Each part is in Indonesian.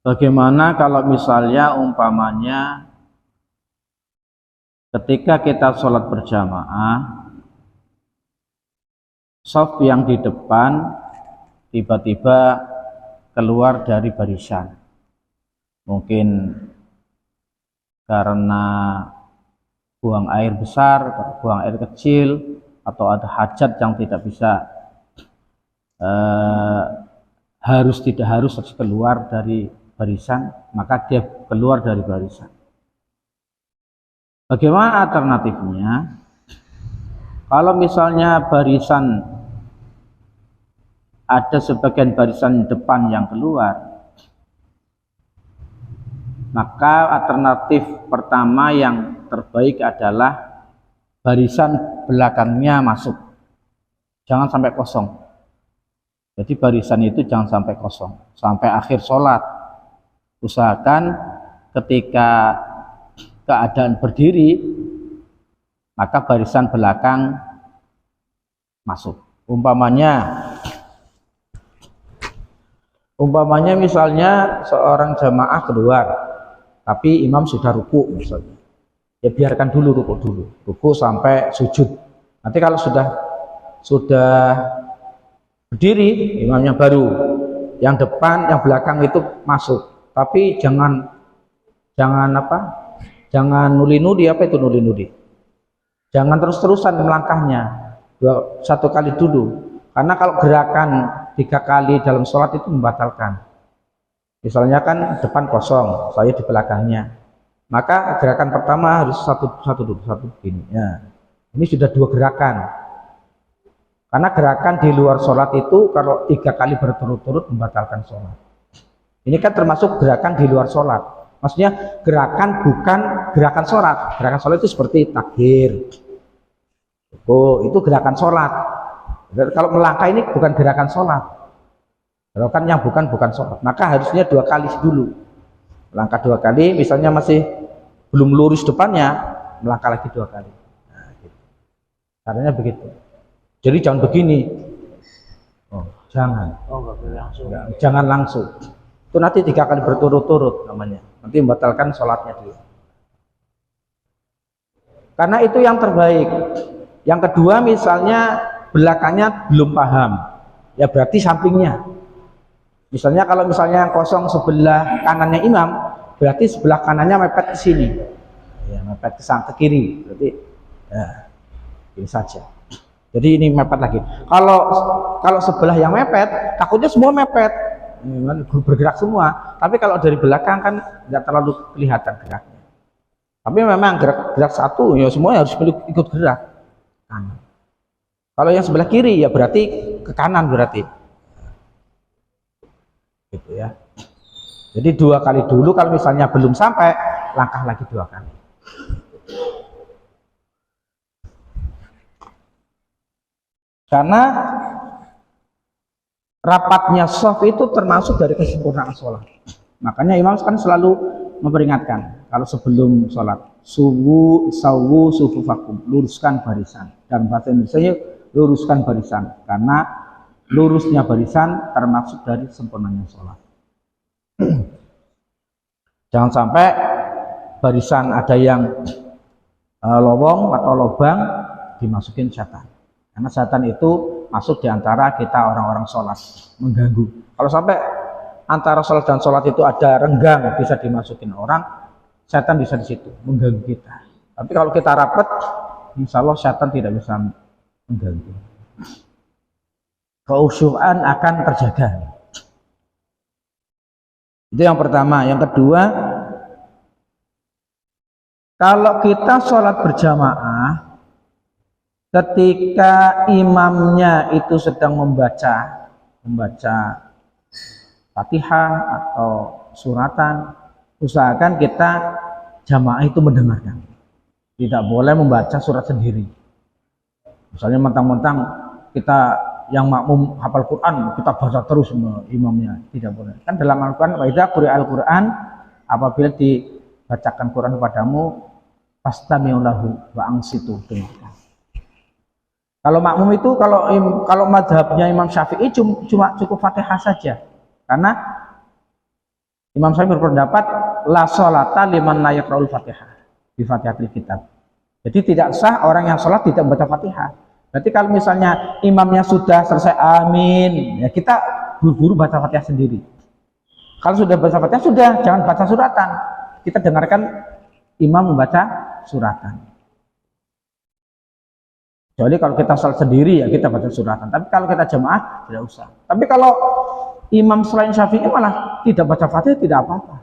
Bagaimana kalau misalnya umpamanya ketika kita sholat berjamaah, shaf yang di depan tiba-tiba keluar dari barisan, mungkin karena buang air besar, buang air kecil, atau ada hajat yang tidak bisa tidak harus keluar dari barisan, maka dia keluar dari barisan. Bagaimana alternatifnya? Kalau misalnya barisan, ada sebagian barisan depan yang keluar, maka alternatif pertama yang terbaik adalah barisan belakangnya masuk, jangan sampai kosong. Jadi barisan itu jangan sampai kosong sampai akhir sholat. Usahakan ketika keadaan berdiri, maka barisan belakang masuk. Umpamanya misalnya seorang jamaah keluar, tapi imam sudah ruku misalnya, ya biarkan dulu ruku sampai sujud. Nanti kalau sudah berdiri, imamnya baru, yang depan, yang belakang itu masuk. Tapi jangan nuli-nuli. Jangan terus-terusan melangkahnya, satu kali dulu. Karena kalau gerakan 3 kali dalam sholat itu membatalkan. Misalnya kan depan kosong, saya di belakangnya, maka gerakan pertama harus satu begini. Ya. Ini sudah 2 gerakan. Karena gerakan di luar sholat itu kalau 3 kali berturut-turut membatalkan sholat. Ini kan termasuk gerakan di luar sholat. Maksudnya gerakan bukan gerakan sholat. Gerakan sholat itu seperti takbir. Itu gerakan sholat. Kalau melangkah ini bukan gerakan sholat. Gerakan yang bukan sholat. Maka harusnya 2 kali dulu. Melangkah 2 kali, misalnya masih belum lurus depannya, melangkah lagi 2 kali. Nah, gitu. Caranya begitu. Jadi jangan begini. Jangan. Jangan langsung. Itu nanti 3 kali berturut-turut namanya. Nanti membatalkan sholatnya dulu. Karena itu yang terbaik. Yang kedua, misalnya belakangnya belum paham, ya berarti sampingnya. Misalnya kalau misalnya kosong sebelah kanannya imam, berarti sebelah kanannya mepet ke sini, ya mepet ke kiri. Berarti ya, ini saja. Jadi ini mepet lagi. Kalau sebelah yang mepet, takutnya semua mepet, bergerak semua. Tapi kalau dari belakang kan nggak terlalu kelihatan geraknya. Tapi memang gerak satu, ya semua harus ikut gerak. Kalau yang sebelah kiri ya berarti ke kanan berarti. Gitu ya. Jadi 2 kali dulu, kalau misalnya belum sampai, langkah lagi 2 kali. Karena rapatnya shaf itu termasuk dari kesempurnaan sholat. Makanya imam kan selalu memperingatkan kalau sebelum sholat, sawu sufufakum, luruskan barisan. Dan bahasa Indonesia luruskan barisan, karena lurusnya barisan termasuk dari sempurnanya sholat. Jangan sampai barisan ada yang lowong atau lobang, dimasukin setan. Karena setan itu masuk di antara kita orang-orang sholat, mengganggu. Kalau sampai antara sholat dan sholat itu ada renggang, bisa dimasukin orang, setan bisa di situ mengganggu kita. Tapi kalau kita rapat, insya Allah setan tidak bisa mengganggu. Keusyuan akan terjaga. Itu yang pertama. Yang kedua, kalau kita sholat berjamaah, ketika imamnya itu sedang membaca Fatihah atau suratan, usahakan kita jamaah itu mendengarkan. Tidak boleh membaca surat sendiri. Misalnya mentang-mentang kita yang makmum hafal Quran, kita baca terus imamnya, tidak boleh. Kan dalam Al-Quran, wa idza quri'al Quran, apabila dibacakan Quran kepadamu, fastami'u lahu wa ansitu, dengarkan. Kalau makmum itu, kalau mazhabnya Imam Syafi'i cuma cukup Fatihah saja. Karena Imam Syafi'i berpendapat la sholata liman la yaqra'ul Fatihah bi Fatihatil kitab. Jadi tidak sah orang yang sholat tidak membaca Fatihah. Berarti kalau misalnya imamnya sudah selesai amin, ya kita buru-buru baca Fatihah sendiri. Kalau sudah baca Fatihah sudah, jangan baca suratan. Kita dengarkan imam membaca suratan. Jadi kalau kita sholat sendiri ya kita baca suratan. Tapi kalau kita jamaah tidak usah. Tapi kalau imam selain Syafi'i malah tidak baca Fatihah tidak apa-apa.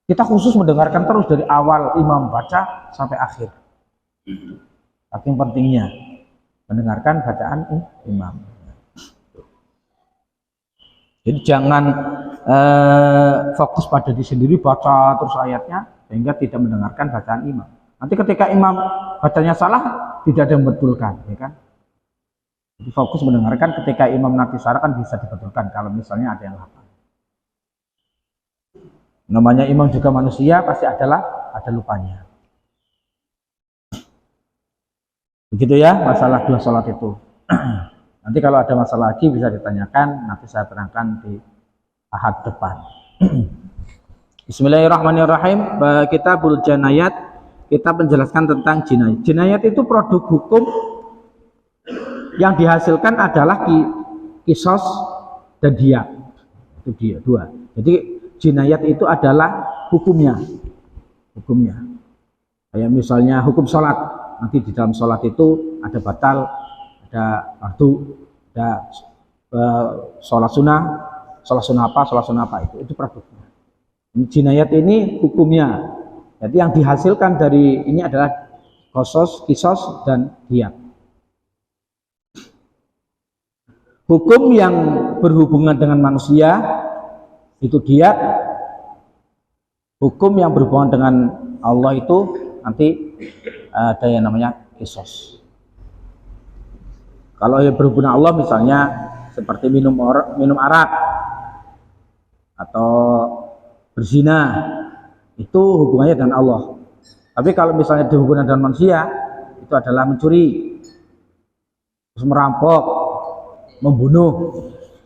Kita khusus mendengarkan terus dari awal imam baca sampai akhir. Saking pentingnya mendengarkan bacaan imam. Jadi jangan fokus pada diri sendiri baca terus ayatnya sehingga tidak mendengarkan bacaan imam. Nanti ketika imam bacanya salah tidak ada yang membetulkan, ya kan? Jadi fokus mendengarkan, ketika imam nanti salah kan bisa dibetulkan kalau misalnya ada yang hafal. Namanya imam juga manusia, pasti ada lupanya. Begitu ya masalah dua sholat itu. Nanti kalau ada masalah lagi bisa ditanyakan, nanti saya terangkan di ahad depan. Bismillahirrahmanirrahim. Kitabul Janayat, kita menjelaskan tentang jinayat. Jinayat itu produk hukum yang dihasilkan adalah kisos dan dia. Itu dia dua. Jadi jinayat itu adalah hukumnya. Kayak misalnya hukum sholat. Nanti di dalam sholat itu ada batal, ada fardu, ada sholat sunnah apa itu produknya. Jinayat ini hukumnya. Jadi yang dihasilkan dari ini adalah kisos dan diyat. Hukum yang berhubungan dengan manusia itu diyat. Hukum yang berhubungan dengan Allah itu nanti ada yang namanya kisos. Kalau yang berhubungan Allah misalnya seperti minum arak atau berzina, itu hubungannya dengan Allah. Tapi kalau misalnya dihubungkan dengan manusia, itu adalah mencuri, terus merampok, membunuh,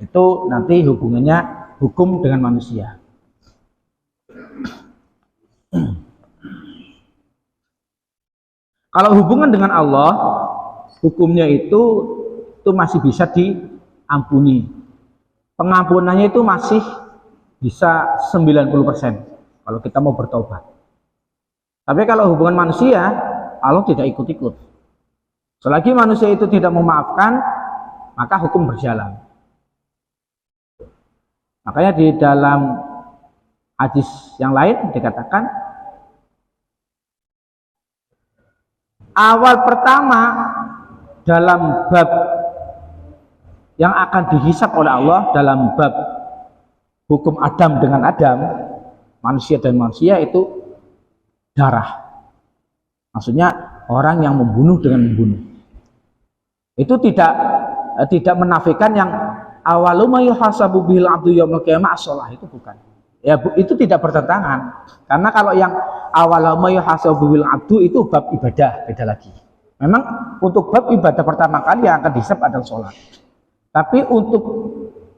itu nanti hubungannya hukum dengan manusia. Kalau hubungan dengan Allah, hukumnya itu masih bisa diampuni. Pengampunannya itu masih bisa 90% kalau kita mau bertobat. Tapi kalau hubungan manusia, Allah tidak ikut-ikut. Selagi manusia itu tidak memaafkan, maka hukum berjalan. Makanya di dalam hadis yang lain dikatakan, awal pertama dalam bab yang akan dihisab oleh Allah dalam bab hukum Adam dengan Adam, manusia dan manusia itu darah. Maksudnya orang yang membunuh dengan membunuh. Itu tidak menafikan yang awaluma yuhasabu bil abdu yaumil qiyamah as-shalah, itu bukan. Ya, itu tidak bertentangan. Karena kalau yang awalama yuhasabu bil abdu itu bab ibadah, beda lagi. Memang untuk bab ibadah pertama kali yang akan dihisab adalah sholat. Tapi untuk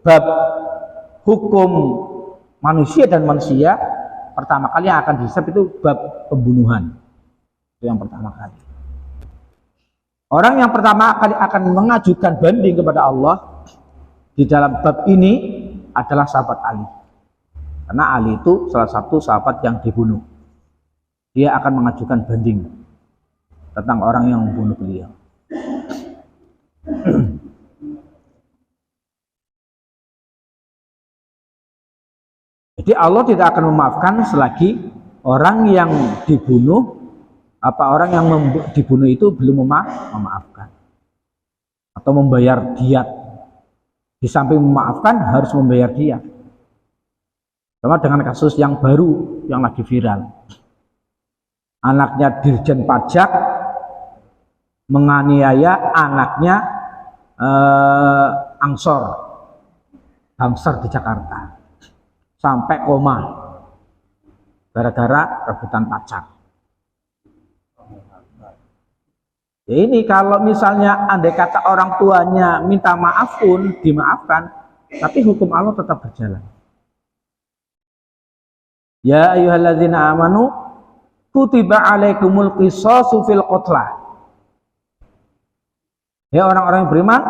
bab hukum manusia dan manusia, pertama kali yang akan dihisab itu bab pembunuhan. Itu yang pertama kali. Orang yang pertama kali akan mengajukan banding kepada Allah di dalam bab ini adalah sahabat Ali. Karena Ali itu salah satu sahabat yang dibunuh. Dia akan mengajukan banding tentang orang yang membunuh beliau. Jadi Allah tidak akan memaafkan selagi orang yang dibunuh, orang yang dibunuh itu belum memaafkan atau membayar diyat. Di samping memaafkan harus membayar diyat. Sama dengan kasus yang baru yang lagi viral. Anaknya Dirjen Pajak menganiaya anaknya Bangsar di Jakarta sampai koma gara-gara rebutan pajak. Ya ini kalau misalnya andai kata orang tuanya minta maaf pun dimaafkan, tapi hukum Allah tetap berjalan. Ya ayyuhalladzina amanu kutiba alaikumul qisasu fil qatla. Ya orang-orang yang beriman,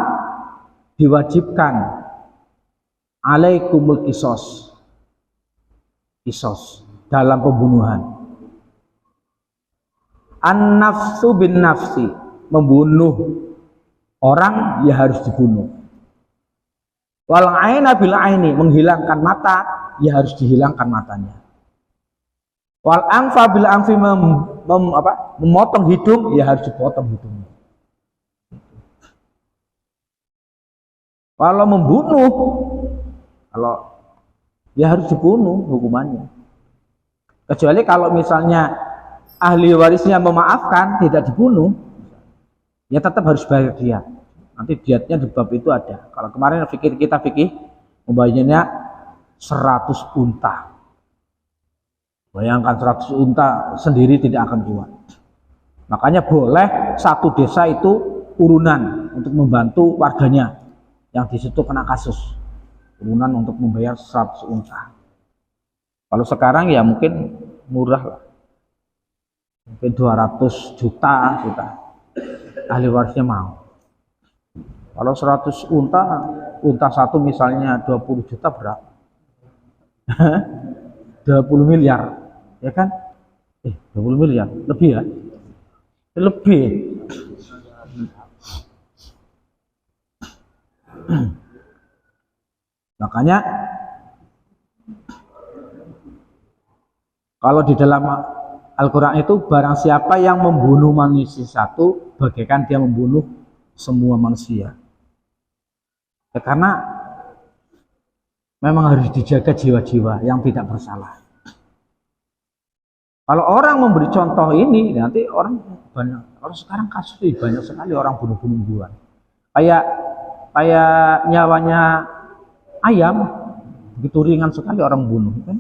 diwajibkan alaikumul qisas. Qisas dalam pembunuhan. An-nafsu bin nafsi, membunuh orang ya harus dibunuh. Wal aina bil aini, menghilangkan mata ya harus dihilangkan matanya. Wal anfa bil anfi, memotong hidung ya harus dipotong hidungnya. Kalau membunuh, kalau ya harus dibunuh hukumannya. Kecuali kalau misalnya ahli warisnya memaafkan, tidak dibunuh, ya tetap harus bayar dia. Nanti diatnya di bab itu ada. Kalau kemarin kita fikih membayarnya 100 unta. Bayangkan 100 unta sendiri tidak akan kuat. Makanya boleh satu desa itu urunan untuk membantu warganya yang di situ kena kasus. Urunan untuk membayar 100 unta. Kalau sekarang ya mungkin murah lah. Mungkin 200 juta sudah ahli warisnya mau. Kalau 100 unta satu misalnya 20 juta berapa? 20 miliar, ya kan? 20 miliar, lebih ya? Lebih. Makanya kalau di dalam Al-Quran itu barang siapa yang membunuh manusia satu, bagaikan dia membunuh semua manusia. Ya, karena memang harus dijaga jiwa-jiwa yang tidak bersalah. Kalau orang memberi contoh ini, nanti orang banyak. Kalau sekarang kasus ini banyak sekali orang bunuh-bunuhan. Kayak nyawanya ayam, begitu ringan sekali orang bunuh. Kan?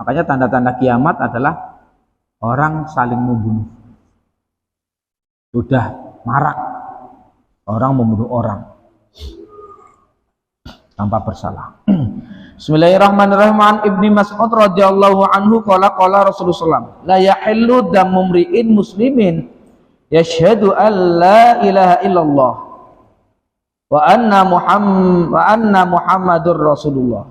Makanya tanda-tanda kiamat adalah orang saling membunuh. Sudah marak orang membunuh orang tanpa bersalah. Bismillahirrahmanirrahim. An Ibnu Mas'ud radhiyallahu anhu qala Rasulullah sallallahu la yahillu damu mri'in muslimin yashhadu an la ilaha illallah wa anna Muhammadur Rasulullah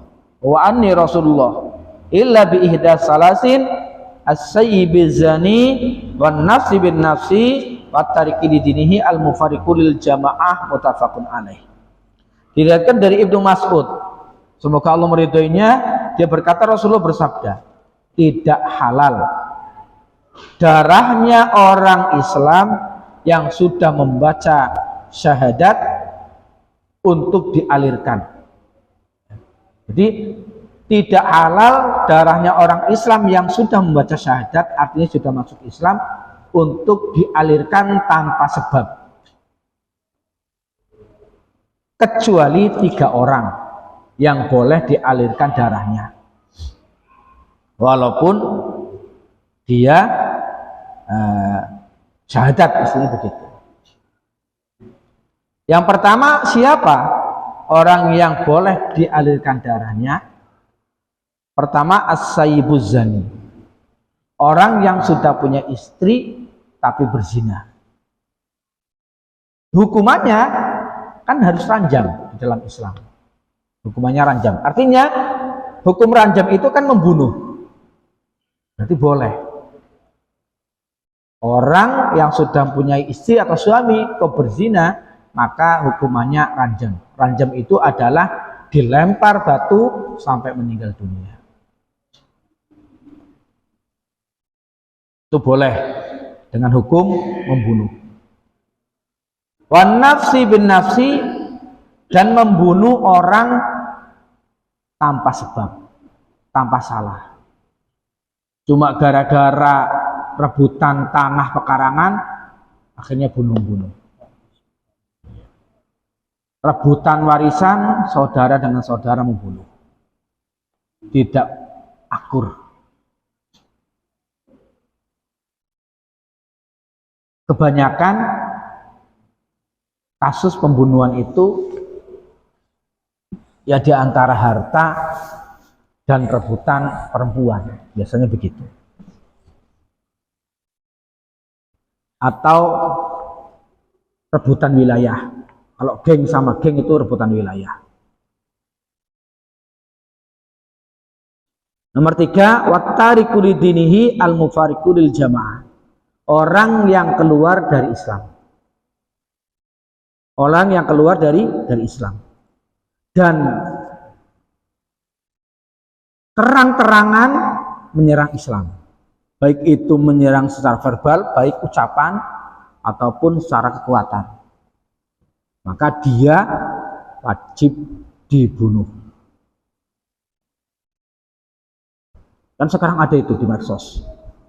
wa anni Rasulullah illa bi ihdas salasin as-sayyibiz zani wan nafsi bin nafsi wa tariki lidinihi al-mufariqu lil jamaah muttafaqun alaih. Diriwayatkan dari Ibnu Mas'ud, semoga Allah meridhoinya, dia berkata Rasulullah bersabda, tidak halal darahnya orang Islam yang sudah membaca syahadat untuk dialirkan. Jadi tidak halal darahnya orang Islam yang sudah membaca syahadat, artinya sudah masuk Islam, untuk dialirkan tanpa sebab, kecuali 3 orang yang boleh dialirkan darahnya walaupun dia syahadat, istilahnya begitu. Yang pertama, siapa orang yang boleh dialirkan darahnya? Pertama, as-sayyibuz zani, orang yang sudah punya istri tapi berzina. Hukumannya kan harus ranjam di dalam Islam. Hukumannya ranjam. Artinya hukum ranjam itu kan membunuh. Berarti boleh. Orang yang sudah punya istri atau suami kok berzina, maka hukumannya ranjam. Ranjam itu adalah dilempar batu sampai meninggal dunia. Itu boleh dengan hukum membunuh. Wan nafsi bin nafsi, dan membunuh orang tanpa sebab, tanpa salah. Cuma gara-gara rebutan tanah pekarangan akhirnya bunuh-bunuh. Rebutan warisan saudara dengan saudara membunuh. Tidak akur. Kebanyakan kasus pembunuhan itu ya di antara harta dan rebutan perempuan, biasanya begitu. Atau rebutan wilayah. Kalau geng sama geng itu rebutan wilayah. Nomor 3, wattariku lidinihi al-mufariqu lil jamaah. Orang yang keluar dari Islam. Orang yang keluar dari Islam. Dan terang-terangan menyerang Islam. Baik itu menyerang secara verbal, baik ucapan ataupun secara kekuatan. Maka dia wajib dibunuh. Dan sekarang ada itu di medsos.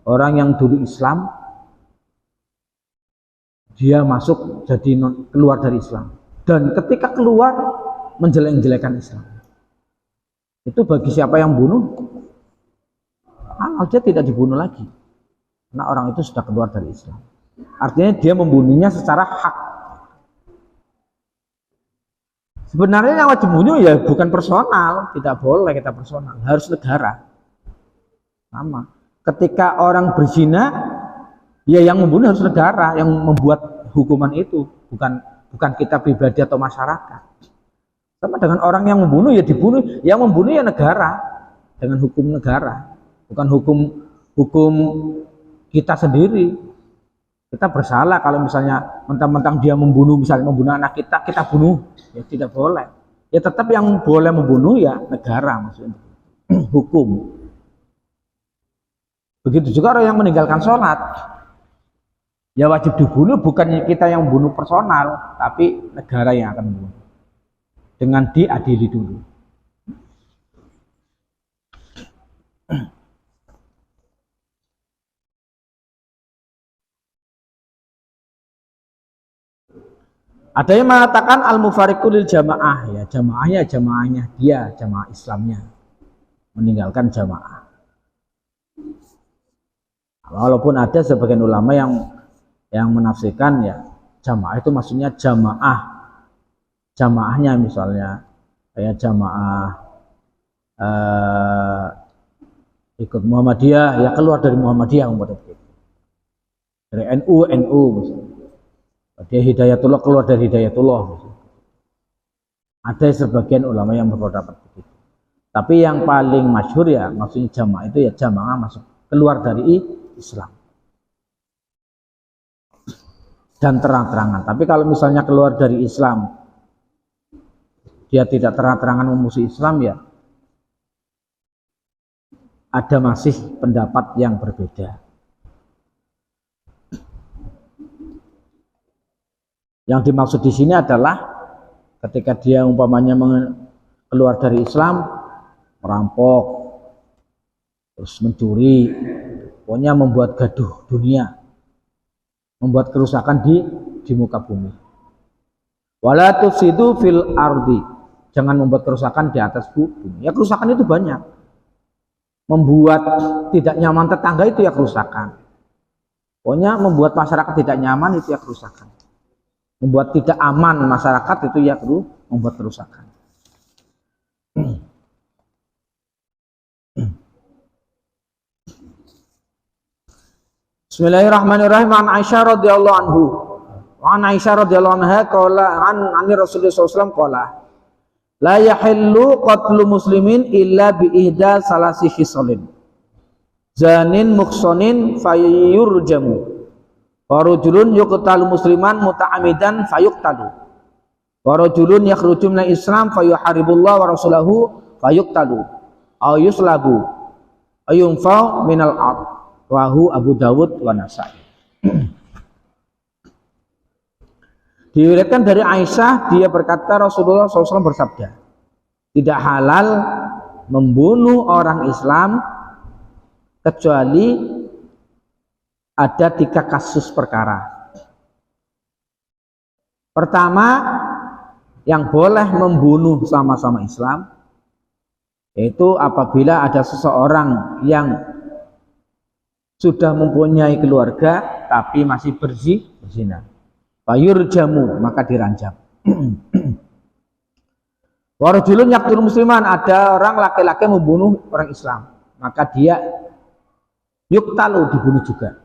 Orang yang dulu Islam, dia masuk jadi keluar dari Islam. Dan ketika keluar menjelek-jelekan Islam. Itu bagi siapa yang bunuh, dia tidak dibunuh lagi. Karena orang itu sudah keluar dari Islam. Artinya dia membunuhnya secara hak. Sebenarnya yang wajib bunuh ya bukan personal, tidak boleh kita personal, harus negara. Sama. Ketika orang berzina, ya yang membunuh harus negara, yang membuat hukuman itu, bukan kita pribadi atau masyarakat. Sama dengan orang yang membunuh ya dibunuh, yang membunuh ya negara dengan hukum negara, bukan hukum kita sendiri. Kita bersalah kalau misalnya mentang-mentang dia membunuh, misalnya membunuh anak kita, kita bunuh, ya tidak boleh. Ya tetap yang boleh membunuh ya negara, maksudnya hukum. Begitu juga orang yang meninggalkan sholat, ya wajib dibunuh, bukan kita yang membunuh personal, tapi negara yang akan membunuh. Dengan diadili dulu. Ada yang mengatakan al-mufariqu lil jamaah, ya jamaahnya dia, jamaah Islamnya meninggalkan jamaah. Walaupun ada sebagian ulama yang menafsirkan ya jamaah itu maksudnya jamaahnya, misalnya kayak jamaah ikut Muhammadiyah, ya keluar dari Muhammadiyah dari NU misalnya. Dia Hidayatullah, keluar dari Hidayatullah misalnya. Ada sebagian ulama yang berpendapat begitu. Tapi yang paling masyhur ya maksudnya jamaah itu ya jamaah masuk keluar dari Islam dan terang-terangan. Tapi kalau misalnya keluar dari Islam, dia tidak terang-terangan memusuhi Islam, ya ada masih pendapat yang berbeda. Yang dimaksud di sini adalah ketika dia umpamanya keluar dari Islam, merampok, terus mencuri, pokoknya membuat gaduh dunia, membuat kerusakan di muka bumi. Wala tufsidu fil ardi, jangan membuat kerusakan di atas bumi. Ya kerusakan itu banyak. Membuat tidak nyaman tetangga itu ya kerusakan. Pokoknya membuat masyarakat tidak nyaman itu ya kerusakan. Membuat tidak aman masyarakat itu ya membuat kerusakan. Bismillahirrahmanirrahim. An Aisyah radhiyallahu anhu. Wa an Aisyah radhiyallahu anha qala an Rasulullah sallallahu alaihi wasallam qala la yahillu qatlu muslimin illa bi ihda salasi khisalin. Zanin muhsanin fayurjamu. Wa rajulun yuqtalu musliman muta'ammidan fayuqtalu. Wa rajulun yakhruju minal Islam fayuharibullah wa rasulahu fayuqtalu. Aw yuslabu ayunfa minal ard. Wahu Abu Dawud wa Nasai. Diriwayatkan dari Aisyah, dia berkata Rasulullah SAW bersabda, tidak halal membunuh orang Islam kecuali ada 3 kasus perkara. Pertama, yang boleh membunuh sama-sama Islam, yaitu apabila ada seseorang yang sudah mempunyai keluarga tapi masih berzina, fayurjamu, maka diranjam. Wa rajulun yaqtul musliman, ada orang laki-laki membunuh orang Islam, maka dia yuktalu, dibunuh juga.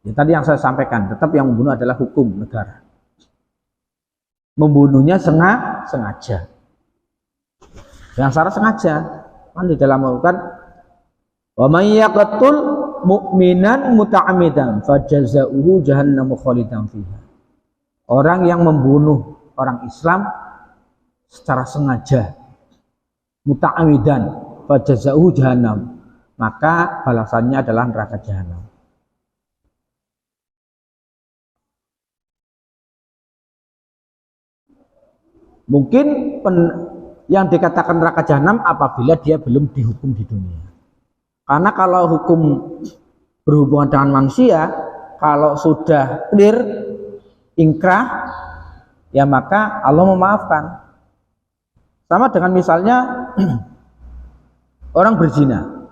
Ya, tadi yang saya sampaikan, tetap yang membunuh adalah hukum negara. Membunuhnya sengaja. Yang salah sengaja. Kan di dalam melakukan wa may yaqtul mu'minan muta'ammidan fajazauhu jahannamu khalidan fiha. Orang yang membunuh orang Islam secara sengaja, muta'ammidan fajazauhu jahannam, maka balasannya adalah neraka jahanam. Mungkin yang dikatakan neraka jahanam apabila dia belum dihukum di dunia. Karena kalau hukum berhubungan dengan manusia, kalau sudah clear, ingkrah, ya maka Allah memaafkan. Sama dengan misalnya orang berzina,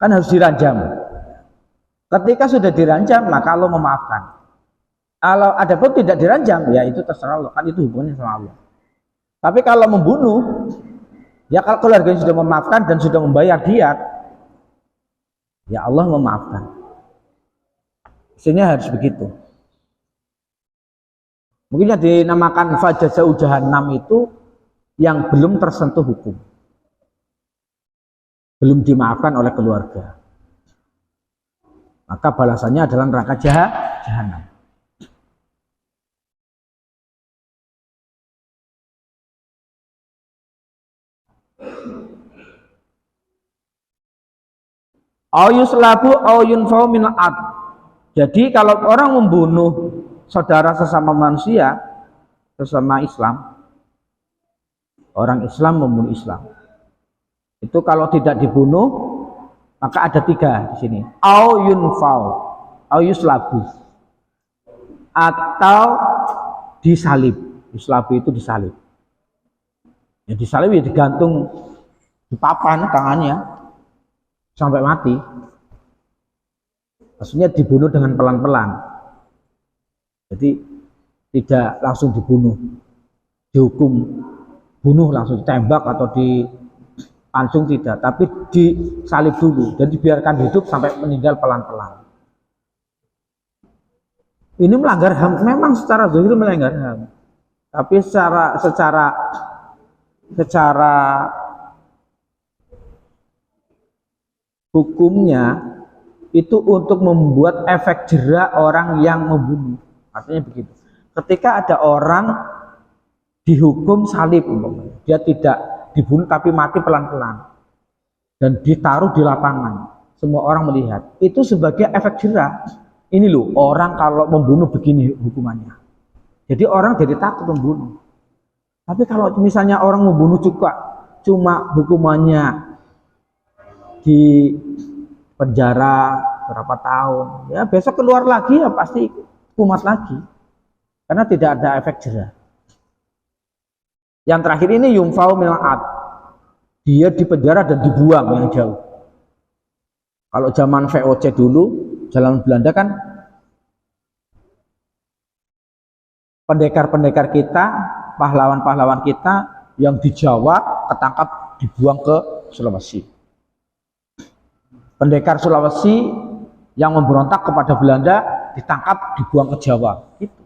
kan harus diranjam. Ketika sudah diranjam, maka Allah memaafkan. Kalau ada pun tidak diranjam, ya itu terserah Allah, kan itu hubungannya sama Allah. Tapi kalau membunuh, ya kalau keluarganya sudah memaafkan dan sudah membayar diyat, ya Allah memaafkan. Maksudnya harus begitu. Mungkin yang dinamakan fajazau jahannam itu yang belum tersentuh hukum, belum dimaafkan oleh keluarga, maka balasannya adalah neraka jahanam. Ayuslabu ayunfau min ad. Jadi kalau orang membunuh saudara sesama manusia, sesama Islam, orang Islam membunuh Islam, itu kalau tidak dibunuh maka ada 3 di sini. Ayunfau, ayuslabu, atau disalib. Islabu itu disalib. Ya disalib ya digantung di papan tangannya sampai mati. Maksudnya dibunuh dengan pelan-pelan. Jadi tidak langsung dibunuh, dihukum bunuh langsung ditembak atau dipancung, tidak, tapi disalib dulu dan dibiarkan hidup sampai meninggal pelan-pelan. Ini melanggar HAM, memang secara zahir melanggar HAM, tapi secara hukumnya itu untuk membuat efek jera orang yang membunuh. Artinya begitu. Ketika ada orang dihukum salib, dia tidak dibunuh tapi mati pelan-pelan dan ditaruh di lapangan, semua orang melihat, itu sebagai efek jera. Ini loh, orang kalau membunuh begini hukumannya. Jadi orang jadi takut membunuh. Tapi kalau misalnya orang membunuh juga cuma hukumannya di penjara berapa tahun, ya besok keluar lagi ya pasti kumat lagi, karena tidak ada efek jera. Yang terakhir ini yumfau mil'at, dia di penjara dan dibuang yang jauh. Kalau zaman VOC dulu, zaman Belanda kan, pendekar-pendekar kita, pahlawan-pahlawan kita yang di Jawa ketangkap dibuang ke Sulawesi. Pendekar Sulawesi yang memberontak kepada Belanda ditangkap, dibuang ke Jawa. Itu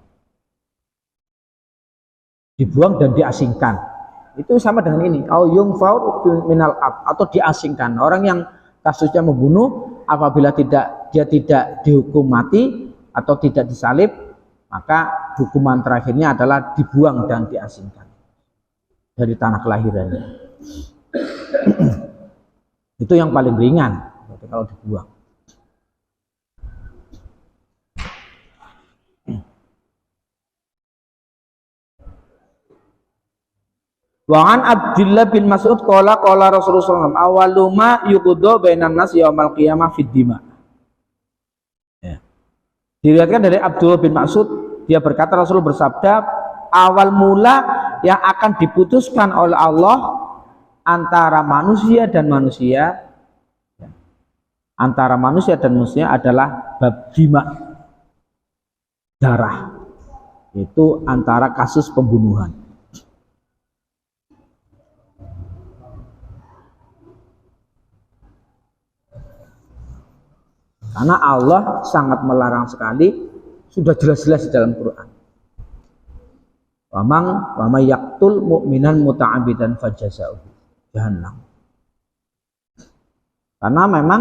dibuang dan diasingkan. Itu sama dengan ini, au yungfau minal ab, atau diasingkan. Orang yang kasusnya membunuh, apabila dia tidak dihukum mati atau tidak disalib, maka hukuman terakhirnya adalah dibuang dan diasingkan dari tanah kelahirannya. Itu yang paling ringan kalau dibuang. Wa an Abdullah bin Mas'ud qala Rasulullah SAW awaluma yuqda bainan nas yaumal qiyamah fid dima. Ya. Diriwayatkan dari Abdullah bin Mas'ud, dia berkata, Rasul bersabda, awal mula yang akan diputuskan oleh Allah antara manusia dan manusia, adalah bab dima, darah, itu antara kasus pembunuhan. Karena Allah sangat melarang sekali, sudah jelas-jelas di dalam Quran. Wa may yaqtul mu'minan muta'ammidan fajazauhu jahannam. Karena memang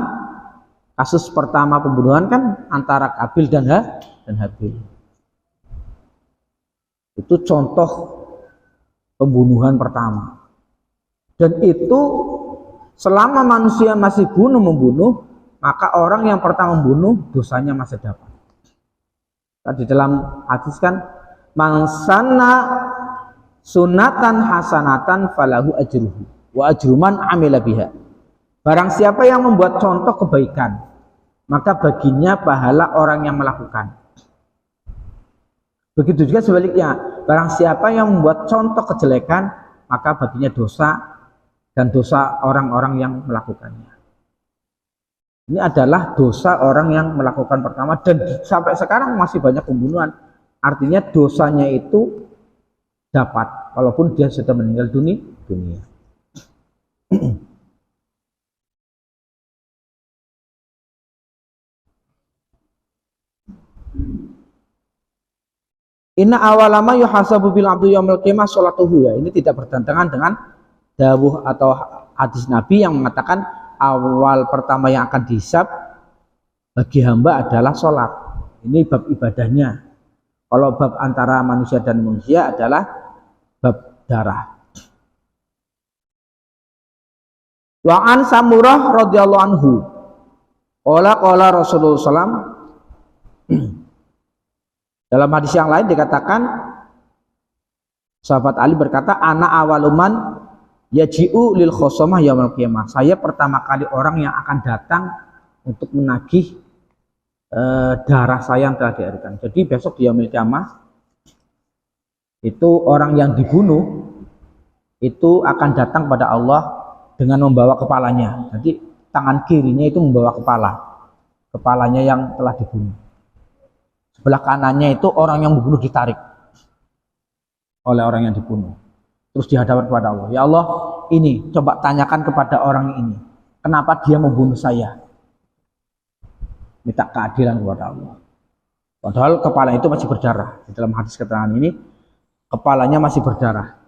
kasus pertama pembunuhan kan antara Kabil dan Habil. Itu contoh pembunuhan pertama. Dan itu selama manusia masih membunuh, maka orang yang pertama membunuh dosanya masih dapat. Di dalam hadis kan, man sanna sunatan hasanatan falahu ajruhu wa ajru man amila biha. Barang siapa yang membuat contoh kebaikan, maka baginya pahala orang yang melakukan. Begitu juga sebaliknya, barang siapa yang membuat contoh kejelekan, maka baginya dosa dan dosa orang-orang yang melakukannya. Ini adalah dosa orang yang melakukan pertama, dan sampai sekarang masih banyak pembunuhan. Artinya dosanya itu dapat walaupun dia sudah meninggal dunia. Inna awalama yuhasabu bil abdu yaumil qiyamah sholatuhu, ya. Ini tidak bertentangan dengan dawuh atau hadis Nabi yang mengatakan awal pertama yang akan dihisab bagi hamba adalah sholat. Ini bab ibadahnya. Kalau bab antara manusia dan manusia adalah bab darah. Wa an Samurah radhiyallahu anhu qala Rasulullah sallam, dalam hadis yang lain dikatakan sahabat Ali berkata, ana awaluman yaji'u lil khosamah yaumil qiyamah. Saya pertama kali orang yang akan datang untuk menagih darah saya yang telah diairkan. Jadi besok di yaumil qiyamah itu orang yang dibunuh itu akan datang pada Allah dengan membawa kepalanya. Jadi tangan kirinya itu membawa kepalanya yang telah dibunuh. Sebelah kanannya itu orang yang membunuh ditarik oleh orang yang dibunuh. Terus dihadapkan kepada Allah. Ya Allah, ini coba tanyakan kepada orang ini, kenapa dia membunuh saya? Minta keadilan kepada Allah. Padahal kepala itu masih berdarah. Di dalam hadis keterangan ini, kepalanya masih berdarah.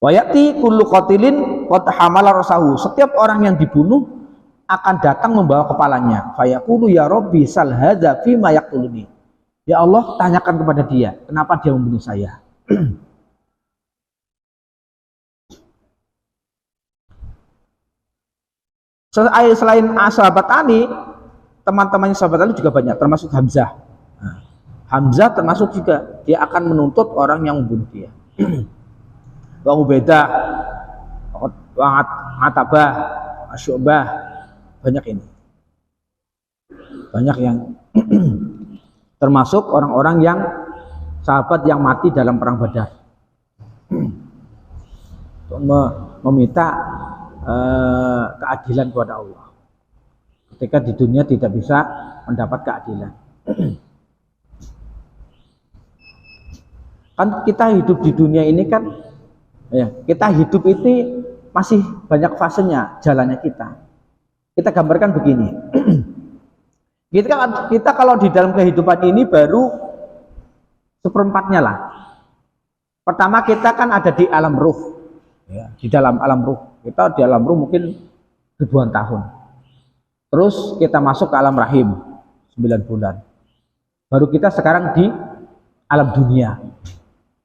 Wa ya'ti kullu qatilin qad hamala rasahu. Setiap orang yang dibunuh akan datang membawa kepalanya. Fayaqulu ya Rabbi sal hadza fi ma yaqtuluni. Ya Allah, tanyakan kepada dia, kenapa dia membunuh saya? Selain sahabat Ali, teman-temannya sahabat Ali juga banyak, termasuk Hamzah. Nah, Hamzah termasuk juga, dia akan menuntut orang yang membunuh dia. Wa Ubaidah, wa Atabah, Asy'bah, banyak ini. Banyak yang termasuk orang-orang yang sahabat yang mati dalam perang Badar. Meminta keadilan kepada Allah ketika di dunia tidak bisa mendapat keadilan. Kan kita hidup di dunia ini kan ya, kita hidup itu masih banyak fasenya jalannya kita gambarkan begini. Kita kalau di dalam kehidupan ini baru seperempatnya lah. Pertama kita kan ada di alam ruh, ya, di dalam alam ruh. Kita di alam ruh mungkin ribuan tahun. Terus kita masuk ke alam rahim 9 bulan. Baru kita sekarang di alam dunia.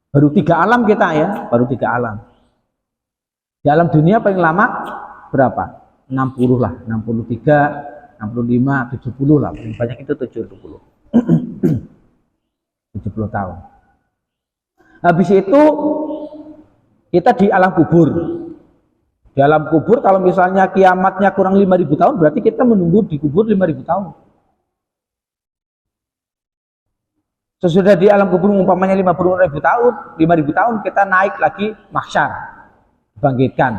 Baru 3 alam kita ya, baru 3 alam. Di alam dunia paling lama berapa? 60 lah, 63, 65, 70 lah, paling banyak itu 70. 70 tahun. Habis itu kita di alam kubur. Di alam kubur kalau misalnya kiamatnya kurang 5.000 tahun, berarti kita menunggu di kubur 5.000 tahun. Sesudah di alam kubur umpamanya 50.000 tahun, 5.000 tahun kita naik lagi mahsyar, dibangkitkan.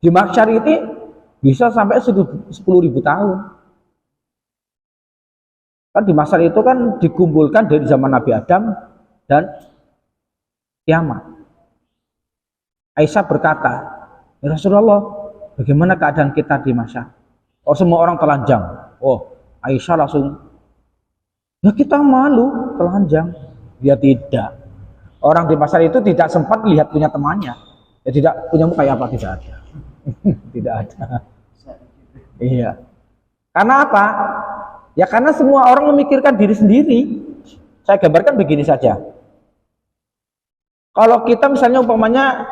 Di mahsyar itu bisa sampai 10.000 tahun. Kan di mahsyar itu kan dikumpulkan dari zaman Nabi Adam dan kiamat. Aisyah berkata, ya Rasulullah, bagaimana keadaan kita di mahsyar? Oh, semua orang telanjang. Oh, Aisyah langsung, ya kita malu telanjang. Dia tidak. Orang di pasar itu tidak sempat lihat punya temannya. Ya tidak punya muka apa, tidak ada. Tidak ada. Iya. Karena apa? Ya karena semua orang memikirkan diri sendiri. Saya gambarkan begini saja. Kalau kita misalnya umpamanya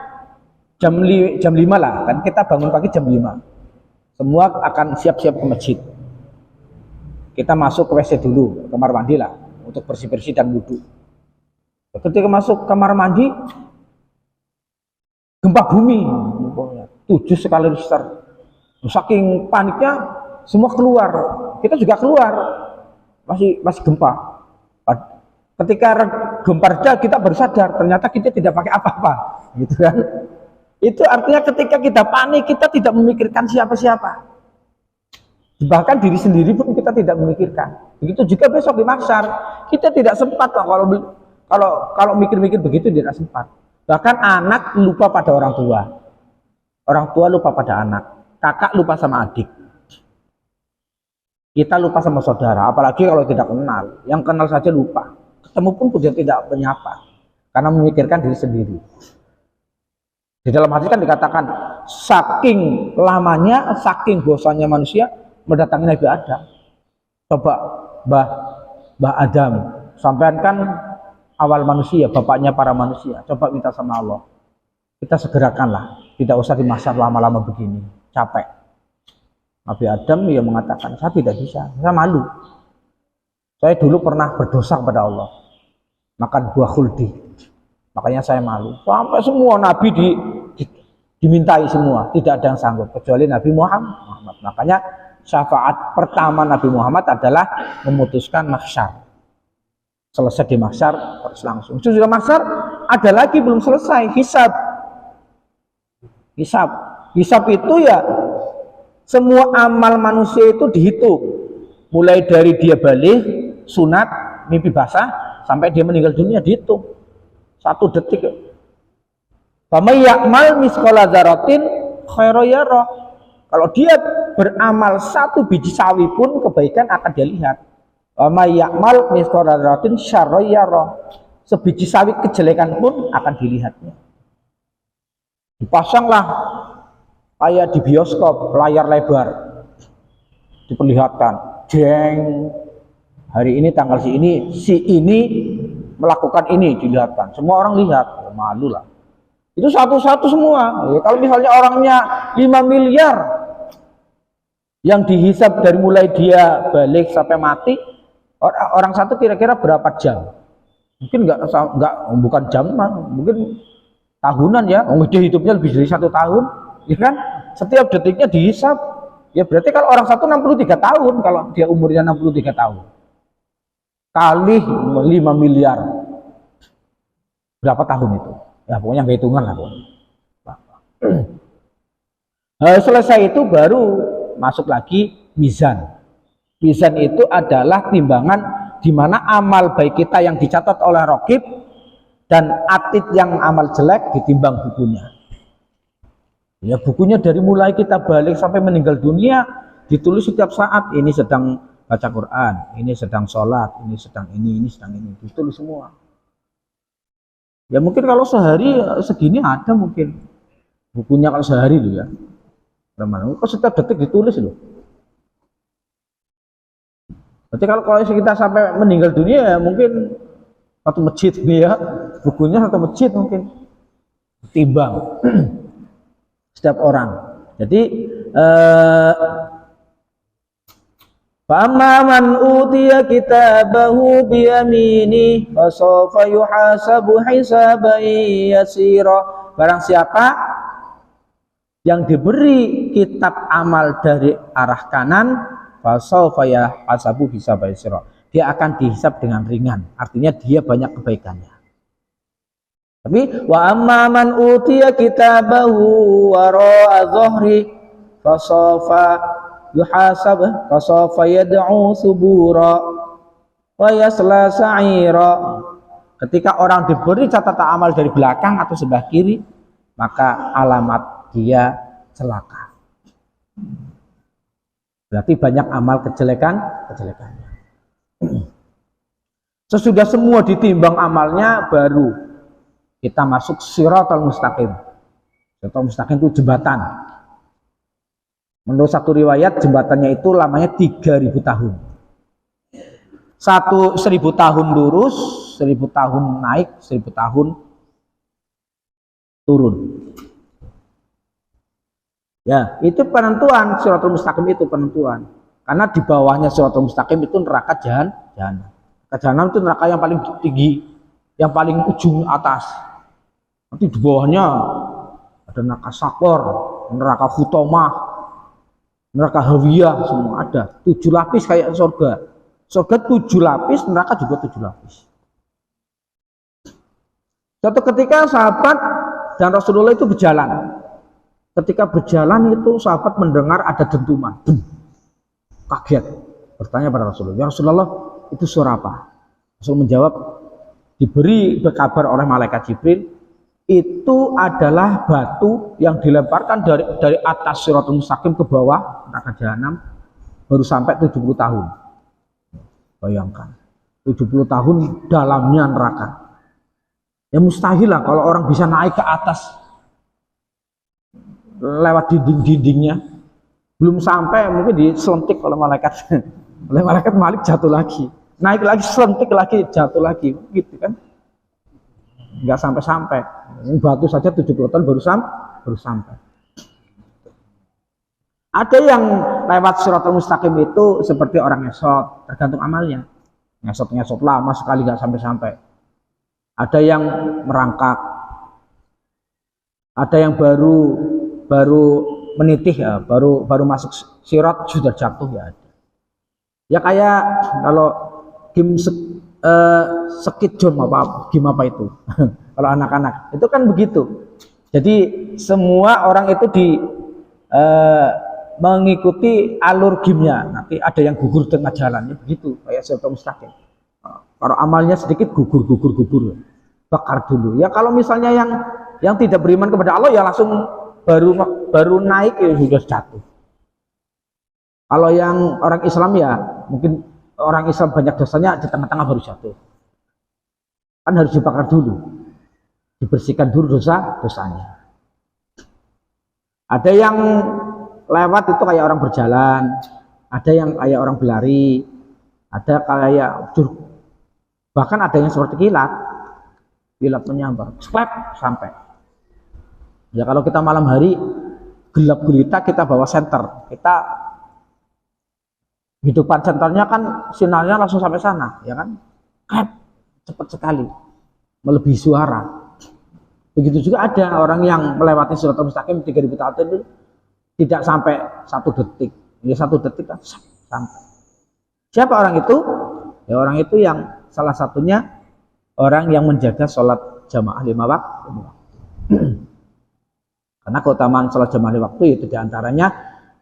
jam 5 lah, kan kita bangun pagi jam 5. Semua akan siap-siap ke masjid. Kita masuk ke WC dulu, kamar mandi lah, untuk bersih-bersih dan wudhu. Ketika masuk kamar mandi, gempa bumi, 7 skala Richter. Saking paniknya, semua keluar. Kita juga keluar, masih gempa. Ketika gempa reda, kita baru sadar ternyata kita tidak pakai apa-apa, gitu kan? Itu artinya ketika kita panik, kita tidak memikirkan siapa-siapa. Bahkan diri sendiri pun kita tidak memikirkan. Begitu juga besok di mahsyar, kita tidak sempat kalau mikir-mikir begitu tidak sempat. Bahkan anak lupa pada orang tua lupa pada anak, kakak lupa sama adik, kita lupa sama saudara. Apalagi kalau tidak kenal, yang kenal saja lupa. Ketemu pun dia tidak menyapa karena memikirkan diri sendiri. Di dalam hadis kan dikatakan saking lamanya, saking bosannya manusia mendatangi Nabi Adam. Coba Mbah Adam, sampean kan awal manusia, bapaknya para manusia. Coba minta sama Allah, kita segerakanlah, tidak usah di mahsyar lama-lama begini, capek. Nabi Adam yang mengatakan, saya tidak bisa, saya malu. Saya dulu pernah berdosa kepada Allah, makan buah khuldi, makanya saya malu. Sampai semua Nabi dimintai semua, tidak ada yang sanggup kecuali Nabi Muhammad. Makanya syafaat pertama Nabi Muhammad adalah memutuskan mahsyar. Selesai di mahsyar terus langsung. Sudah mahsyar ada lagi belum selesai, hisab. Hisab itu ya semua amal manusia itu dihitung, mulai dari dia balik, sunat, mimpi basah, sampai dia meninggal dunia dihitung 1 detik. Faman ya'mal misqala dzarratin khairan yarah. Kalau dia beramal 1 biji sawi pun kebaikan akan dia lihat. Faman ya'mal misqala dzarratin syarran yarah. Sebiji sawi kejelekan pun akan dilihatnya. Dipasanglah kayak di bioskop layar lebar, diperlihatkan, jeng, hari ini tanggal si ini melakukan ini, dilihatkan, semua orang lihat, ya, malu lah. Itu satu-satu semua. Ya, kalau misalnya orangnya 5 miliar yang dihisab dari mulai dia balik sampai mati, orang satu kira-kira berapa jam? Mungkin bukan jam, mungkin tahunan ya. Dia hidupnya lebih dari 1 tahun, ya kan? Setiap detiknya dihisab. Ya berarti kalau orang satu 63 tahun, kalau dia umurnya 63 tahun. Kali 5 miliar. Berapa tahun itu? Ya pokoknya nggak hitungan lah pokoknya. Selesai itu baru masuk lagi mizan. Mizan itu adalah timbangan di mana amal baik kita yang dicatat oleh Raqib dan atid yang amal jelek ditimbang bukunya. Ya bukunya dari mulai kita balik sampai meninggal dunia ditulis setiap saat, ini sedang baca Quran, ini sedang sholat, ini sedang ini sedang ini, ditulis semua. Ya mungkin kalau sehari segini ada mungkin bukunya kalau sehari loh ya. Kok setiap detik ditulis loh. Berarti kalau kita sampai meninggal dunia ya mungkin 1 masjid nih ya, bukunya 1 masjid mungkin timbang setiap orang. Jadi fa'amma man utiya kitabahu biyamini fasawfa yuhasabu hisaban yasira. Barang siapa yang diberi kitab amal dari arah kanan, fasawfa yuhasabu hisaban yasira, dia akan dihisab dengan ringan, artinya dia banyak kebaikannya. Tapi wa amma man utiya kitabahu wara'a dhahri fasawfa yuhasab fasawfa yad'u subura wa yasla sa'ira. Ketika orang diberi catatan amal dari belakang atau sebelah kiri, maka alamat dia celaka. Berarti banyak amal kejelekannya. Sesudah semua ditimbang amalnya, baru kita masuk Shiratal Mustaqim. Shiratal Mustaqim itu jembatan. Menurut satu riwayat, jembatannya itu lamanya 3000 tahun. 1000 tahun lurus, 1000 tahun naik, 1000 tahun turun. Ya, itu penentuan Shiratal Mustaqim, itu penentuan. Karena di bawahnya Shiratal Mustaqim itu neraka jahanam. Neraka jahanam itu neraka yang paling tinggi, yang paling ujung atas. Nanti di bawahnya ada neraka Sakor, neraka Hutomah, neraka Hawiyah, semua ada. 7 lapis kayak surga. Surga 7 lapis, neraka juga 7 lapis. Suatu ketika sahabat dan Rasulullah itu berjalan. Ketika berjalan itu sahabat mendengar ada dentuman. Kaget. Bertanya pada Rasulullah, "Ya Rasulullah, itu suara apa?" Rasul menjawab, diberi kabar oleh malaikat Jibril, itu adalah batu yang dilemparkan dari atas Shiratal Mustaqim ke bawah neraka jahanam, baru sampai 70 tahun. Bayangkan, 70 tahun dalamnya neraka. Ya mustahil lah kalau orang bisa naik ke atas lewat dinding-dindingnya, belum sampai mungkin diselentik oleh malaikat oleh malaikat Malik, jatuh lagi, naik lagi, selentik lagi, jatuh lagi, gitu kan, nggak sampai-sampai. Batu saja 70 tahun baru sampai. Ada yang lewat Shiratal Mustaqim itu seperti orang ngesot, tergantung amalnya. Ngesot lama sekali nggak sampai-sampai. Ada yang merangkak, ada yang baru menitih, ya, baru masuk sirat sudah jatuh, ya ada. Ya kayak kalau game skit jam game apa itu kalau anak-anak itu kan begitu. Jadi semua orang itu mengikuti alur gamenya. Nanti ada yang gugur tengah jalan, ya begitu kayak Shiratal Mustaqim. Kalau amalnya sedikit gugur, bakar dulu. Ya kalau misalnya yang tidak beriman kepada Allah, ya langsung baru naik ya sudah jatuh. Kalau yang orang Islam, ya mungkin orang Islam banyak dosanya, di tengah-tengah baru jatuh. Kan harus dibakar dulu, dibersihkan dulu dosanya. Ada yang lewat itu kayak orang berjalan, ada yang kayak orang berlari, ada kayak bahkan ada yang seperti kilat menyambar, sampai. Ya kalau kita malam hari gelap gulita, kita bawa senter, kita hidupan senternya kan sinarnya langsung sampai sana, ya kan, cepat sekali, melebihi suara. Begitu juga ada orang yang melewati Shiratal Mustaqim 3000 tahun itu tidak sampai 1 detik, ya 1 detik kan sampai. Siapa orang itu? Ya orang itu yang salah satunya orang yang menjaga sholat jamaah 5 waktu. Karena keutamaan sholat jamaah 5 waktu itu diantaranya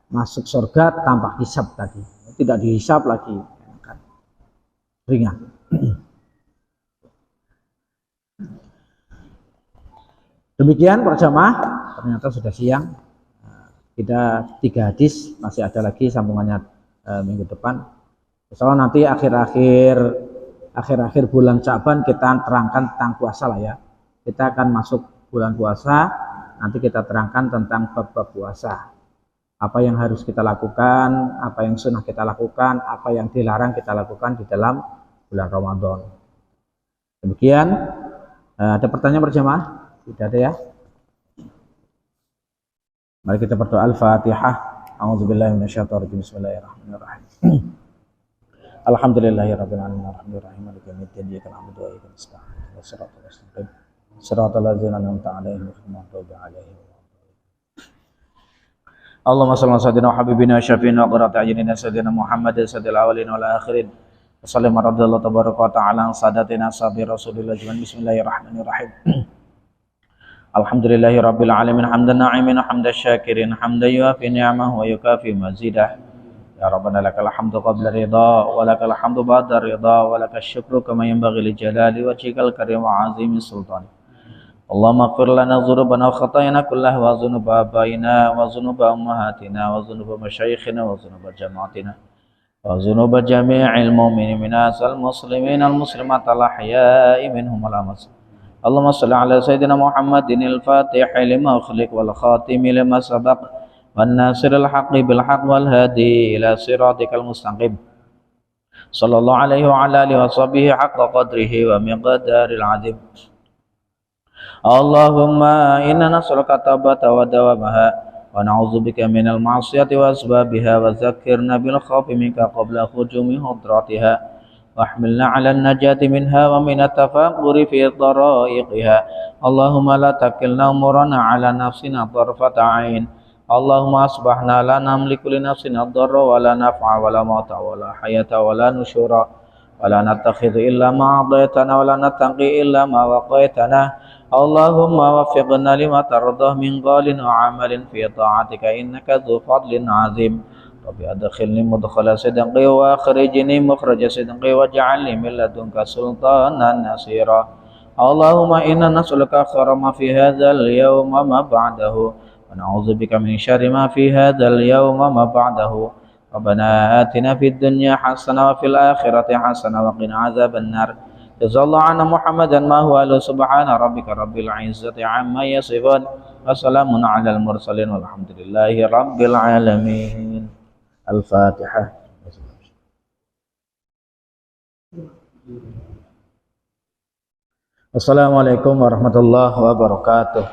masuk surga tanpa hisab tadi, tidak dihisab lagi, kan ringan. Demikian para jamaah, ternyata sudah siang. Kita 3 hadis, masih ada lagi sambungannya minggu depan. Insyaallah nanti akhir-akhir bulan Sya'ban kita terangkan tentang puasa lah ya. Kita akan masuk bulan puasa, nanti kita terangkan tentang bab-bab puasa. Apa yang harus kita lakukan, apa yang sunnah kita lakukan, apa yang dilarang kita lakukan di dalam bulan Ramadan. Demikian. Ada pertanyaan berjamaah? Tidak ada ya? Mari kita berdoa. Al-Fatihah. A'udzubillahi minasyaitonir rajim. Bismillahirrahmanirrahim. Alhamdulillahirabbil alamin arrahmanirrahim maliki yaumiddin iyyaka na'budu wa iyyaka nasta'in shiratal mustaqim shiratal ladzina an'amta 'alaihim ghairil maghdubi 'alaihim. Allahumma shalli ala sayyidina habibina syafiina wa qurrati a'yunina sayyidina Muhammadin sayyidil awwalin wal akhirin. Wassallallahu radhiyallahu tabaraka wa ta'ala an sadatina sahabi Rasulillah. Bismillahirrahmanirrahim. Alhamdulillahi rabbil alamin hamdan na'imin hamdan syakirin hamdan yuafi ni'amahu wa yukafi mazidah. Ya Rabbana lakal hamdu qabla ridha wa lakal hamdu ba'da ridha wa lakal syukru kama yanbaghi li jalali wajhikal karim wa azimi sultani. اللهم اغفر لنا ذنوبنا وخطايانا كلها وذنوب آبائنا وذنوب أمهاتنا وذنوب مشايخنا وذنوب جماعتنا وذنوب جميع المؤمنين من المسلمين المسلمات الأحياء منهم والأموات. اللهم صل على سيدنا محمد الفاتح لما أخلق والخاتم لما سبق والناصر الحق بالحق والهادي إلى صراطك المستقيم صلى الله عليه وعلى آله وصحبه حق قدره ومقدار العظيم. اللهم إنا نسألك التوبة ودوامها ونعوذ بك من المعصية وأسبابها وذكرنا بالخوف منك قبل خجوم حضراتها واحملنا على النجاة منها ومن التفكر في طرائقها. اللهم لا تكلنا أمورنا على نفسنا طرفة عين. اللهم أصبحنا لا نملك لنفسنا الضر ولا نفع ولا موت ولا حياة ولا نشورا ولا نتخذ إلا ما أعطيتنا ولا نتقي إلا ما وقيتنا. اللهم وفقنا لما ترضى من قول وعمل في طاعتك إنك ذو فضل عظيم. رب أدخلني مدخل صدق وأخرجني مخرج صدق واجعل لي من لدنك سلطانا نصيرا. اللهم إنا نسألك خير ما في هذا اليوم وما بعده ونعوذ بك من شر ما في هذا اليوم وما بعده. ربنا آتنا في الدنيا حسنة وفي الآخرة حسنة وقنا عذاب النار. جزا الله عنا محمدا ما هو أهله. سبحان ربك رب العزة عما يصفون وسلام على المرسلين والحمد لله رب العالمين. الفاتحة. Assalamualaikum warahmatullahi wabarakatuh.